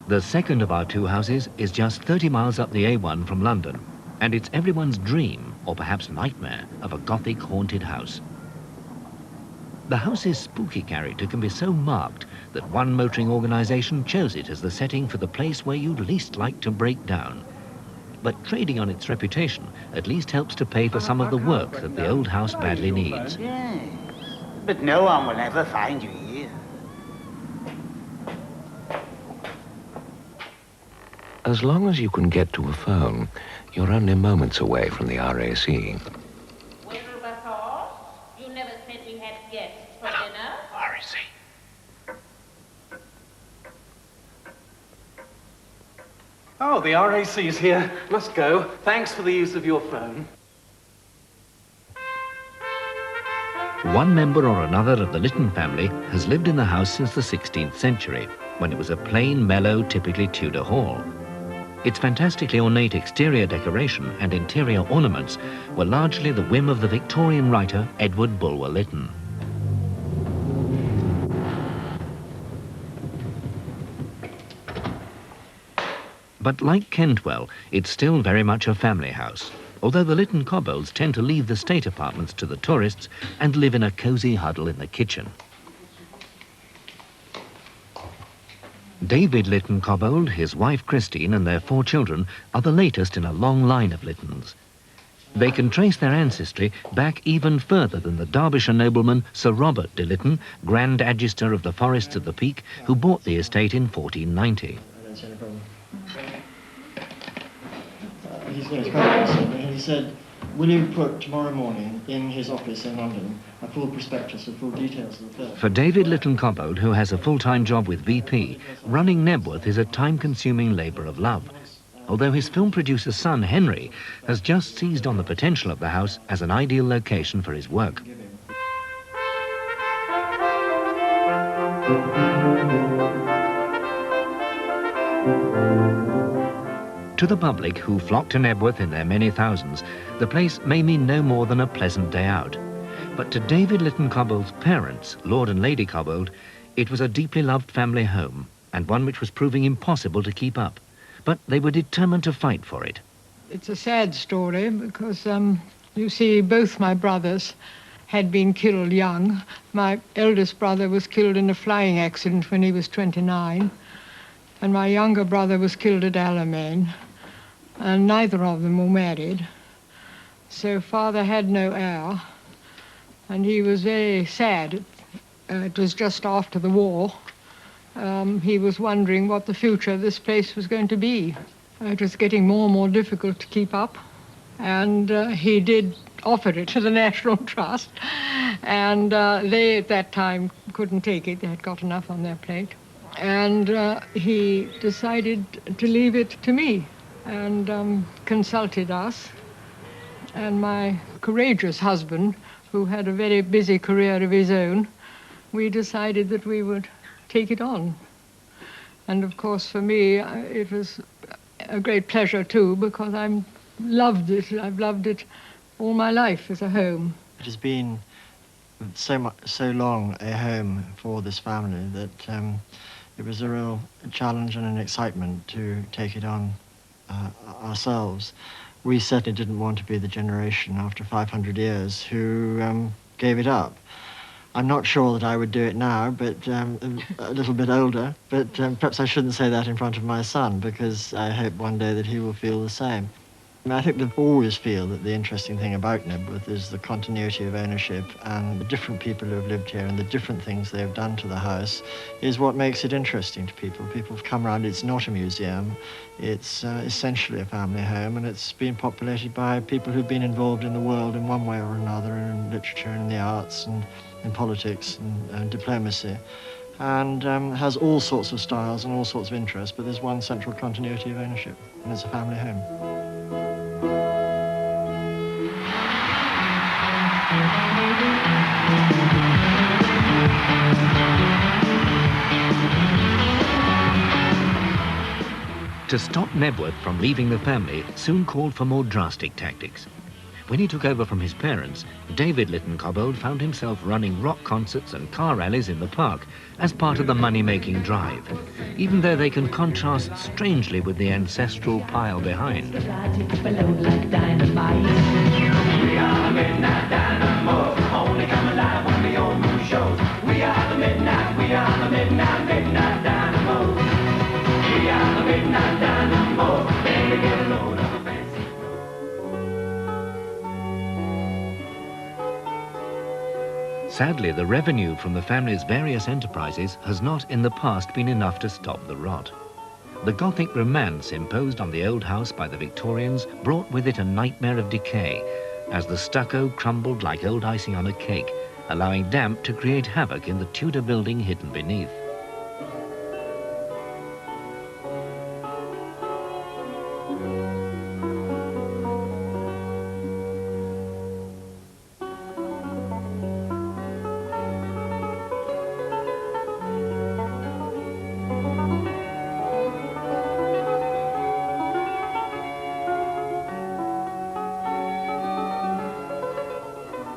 The second of our two houses is just 30 miles up the A1 from London, and it's everyone's dream, or perhaps nightmare, of a Gothic haunted house. The house's spooky character can be so marked that one motoring organisation chose it as the setting for the place where you'd least like to break down. But trading on its reputation at least helps to pay for some of the work that the old house badly needs. Yes, but no one will ever find you here. As long as you can get to a phone, you're only moments away from the RAC. Wilbur Hall, you never said we had guests for dinner. RAC. Oh, the RAC's here. Must go. Thanks for the use of your phone. One member or another of the Lytton family has lived in the house since the 16th century, when it was a plain, mellow, typically Tudor hall. Its fantastically ornate exterior decoration and interior ornaments were largely the whim of the Victorian writer Edward Bulwer Lytton. But like Kentwell, it's still very much a family house, although the Lytton Cobbolds tend to leave the state apartments to the tourists and live in a cosy huddle in the kitchen. David Lytton Cobbold, his wife Christine and their 4 children are the latest in a long line of Lyttons. They can trace their ancestry back even further than the Derbyshire nobleman Sir Robert de Lytton, Grand Adjuster of the Forests of the Peak, who bought the estate in 1490. He said, will you put tomorrow morning in his office in London a full prospectus of full details of the firm? For David Lytton Cobbold, who has a full-time job with VP, running Knebworth is a time-consuming labour of love. Although his film producer's son, Henry, has just seized on the potential of the house as an ideal location for his work. To the public who flock to Knebworth in their many thousands, the place may mean no more than a pleasant day out. But to David Lytton Cobbold's parents, Lord and Lady Cobbold, it was a deeply loved family home, and one which was proving impossible to keep up. But they were determined to fight for it. It's a sad story because, you see, both my brothers had been killed young. My eldest brother was killed in a flying accident when he was 29, and my younger brother was killed at Alamein, and neither of them were married. So father had no heir, and he was very sad. It was just after the war. He was wondering what the future of this place was going to be. It was getting more and more difficult to keep up, and he did offer it to the National Trust, and they at that time couldn't take it. They had got enough on their plate, and he decided to leave it to me, and consulted us. And my courageous husband, who had a very busy career of his own, we decided that we would take it on. And of course for me it was a great pleasure too, because I've loved it all my life as a home. It has been so long a home for this family that it was a real challenge and an excitement to take it on ourselves. We certainly didn't want to be the generation after 500 years who gave it up. I'm not sure that I would do it now, but a little bit older, but perhaps I shouldn't say that in front of my son, because I hope one day that he will feel the same. I think they always feel that the interesting thing about Knebworth is the continuity of ownership, and the different people who have lived here and the different things they have done to the house is what makes it interesting to people. People have come around. It's not a museum. It's essentially a family home, and it's been populated by people who've been involved in the world in one way or another, in literature and in the arts and in politics and diplomacy, and has all sorts of styles and all sorts of interests, but there's one central continuity of ownership, and it's a family home. To stop Knebworth from leaving the family soon called for more drastic tactics. When he took over from his parents, David Lytton Cobbold found himself running rock concerts and car rallies in the park as part of the money-making drive, even though they can contrast strangely with the ancestral pile behind. We are the midnight dynamo, only come alive when the old moon shows. We are the midnight dynamo. We are the midnight dynamo, baby, get a load of a fancy. Sadly, the revenue from the family's various enterprises has not in the past been enough to stop the rot. The Gothic romance imposed on the old house by the Victorians brought with it a nightmare of decay, as the stucco crumbled like old icing on a cake, allowing damp to create havoc in the Tudor building hidden beneath.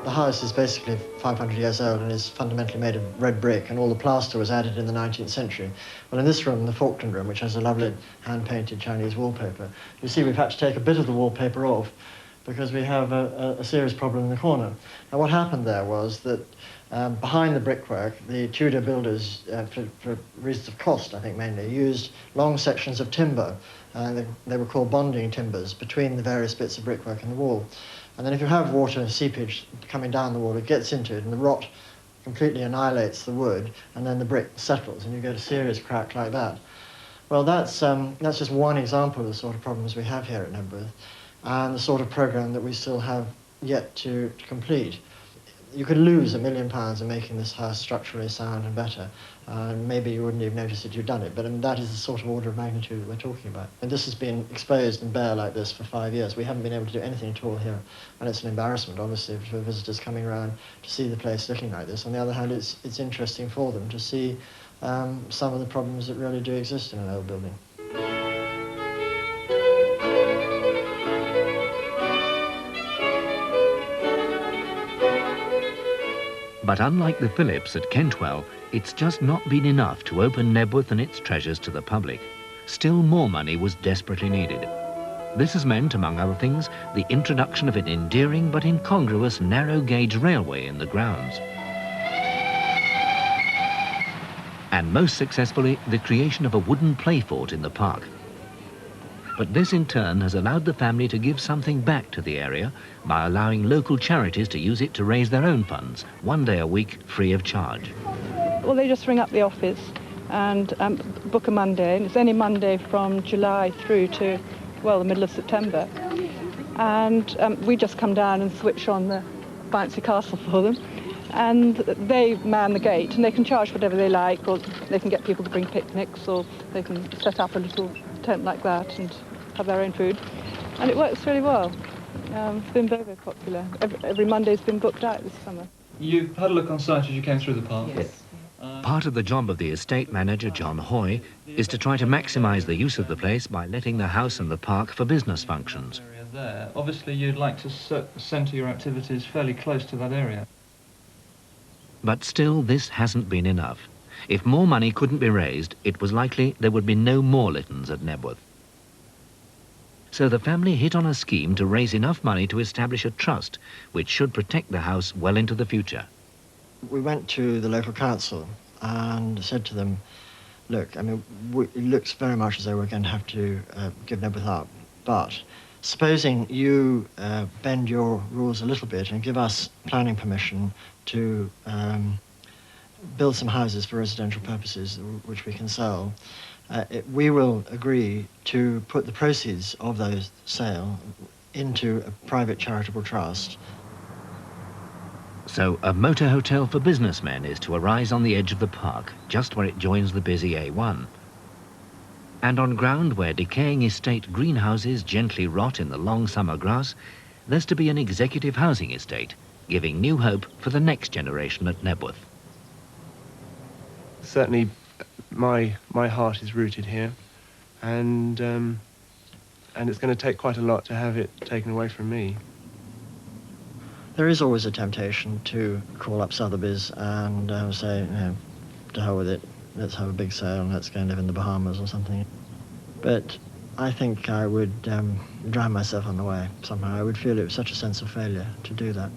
The house is basically 500 years old and is fundamentally made of red brick, and all the plaster was added in the 19th century. Well, in this room, the Falkland room, which has a lovely hand-painted Chinese wallpaper, you see we've had to take a bit of the wallpaper off because we have a serious problem in the corner. Now, what happened there was that behind the brickwork, the Tudor builders, for reasons of cost, I think mainly, used long sections of timber, and they were called bonding timbers, between the various bits of brickwork and the wall. And then if you have water and seepage coming down the wall, it gets into it, and the rot completely annihilates the wood, and then the brick settles, and you get a serious crack like that. Well, that's just one example of the sort of problems we have here at Knebworth, and the sort of programme that we still have yet to complete. You could lose £1 million in making this house structurally sound and better, and maybe you wouldn't even notice that you'd done it, but I mean, that is the sort of order of magnitude that we're talking about. And this has been exposed and bare like this for 5 years. We haven't been able to do anything at all here, and it's an embarrassment, obviously, for visitors coming around to see the place looking like this. On the other hand, it's interesting for them to see some of the problems that really do exist in an old building. But unlike the Phillips at Kentwell, it's just not been enough to open Knebworth and its treasures to the public. Still more money was desperately needed. This has meant, among other things, the introduction of an endearing but incongruous narrow-gauge railway in the grounds. And most successfully, the creation of a wooden play fort in the park. But this in turn has allowed the family to give something back to the area by allowing local charities to use it to raise their own funds, 1 day a week, free of charge. Well, they just ring up the office and book a Monday, and it's any Monday from July through to, well, the middle of September. And we just come down and switch on the bouncy castle for them, and they man the gate, and they can charge whatever they like, or they can get people to bring picnics, or they can set up a little tent like that and have their own food, and it works really well. It's been very, very popular. Every Monday's been booked out this summer. You had a look on site as you came through the park? Yes. Part of the job of the estate manager, John Hoy, is to try to maximise the use of the place by letting the house and the park for business functions. There. Obviously, you'd like to centre your activities fairly close to that area. But still, this hasn't been enough. If more money couldn't be raised, it was likely there would be no more Lyttons at Knebworth. So the family hit on a scheme to raise enough money to establish a trust, which should protect the house well into the future. We went to the local council and said to them, look, I mean, it looks very much as though we're going to have to give Knebworth up, but supposing you bend your rules a little bit and give us planning permission to build some houses for residential purposes, which we can sell, we will agree to put the proceeds of those sale into a private charitable trust. So a motor hotel for businessmen is to arise on the edge of the park, just where it joins the busy A1. And on ground where decaying estate greenhouses gently rot in the long summer grass, there's to be an executive housing estate, giving new hope for the next generation at Knebworth. Certainly, my heart is rooted here, and it's going to take quite a lot to have it taken away from me. There is always a temptation to call up Sotheby's and say, to hell with it, let's have a big sale and let's go and live in the Bahamas or something. But I think I would drown myself on the way somehow. I would feel it was such a sense of failure to do that.